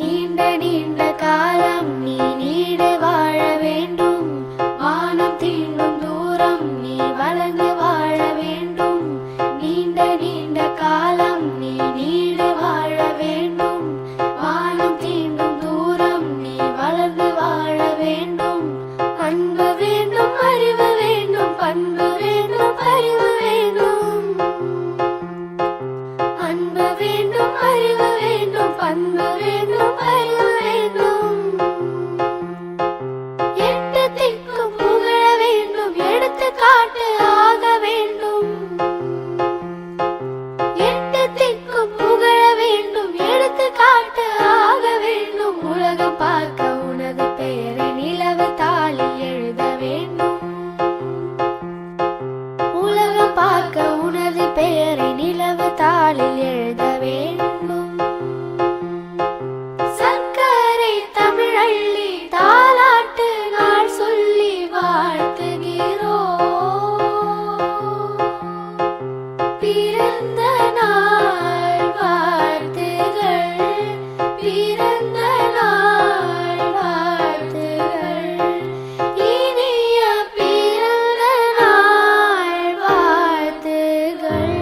நீண்ட நீண்ட காலம் நீ நீடு வாழ வேண்டும். வானம் தீண்டும் தூரம் நீ வளர்ந்து வாழ வேண்டும். நீண்ட நீண்ட காலம் நீ நீடு வாழ வேண்டும். வானம் தீண்டும் தூரம் நீ வளர்ந்து வாழ வேண்டும். அன்பு வேண்டும், அறிவு வேண்டும், பண்பு வேண்டும், அறிவு வேண்டும். அன்பு வேண்டும், அறிவு வேண்டும், பண்பு வேண்டும், அறிவு வேண்டும். எட்டு திக்கும் புகழ வேண்டும், எடுத்துக்காட்டு ஆக வேண்டும். எட்டு திக்கும் புகழ வேண்டும், எடுத்துக்காட்டு ஆக வேண்டும். உலகம் பார்க்க உனது பெயரை நிலவு தாளில் எழுத வேண்டும். உலகம் பார்க்க உனது பெயரை நிலவு தாளில் எழுத வேண்டும். சர்க்கரை தமிழள்ளி தாலாட்டு நாள் சொல்லி வாழ்த்துகிறோம். பிறந்த நாள் வாழ்த்துகள், பிறந்த நாள் வாழ்த்துகள், இனிய பிறந்த நாள் வாழ்த்துகள்.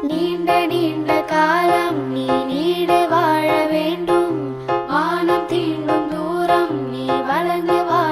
நீண்ட நீண்ட காலம் நீ நீடு வாழ வேண்டும். வானம் தீண்டும் தூரம் நீ வளர்ந்து வாழ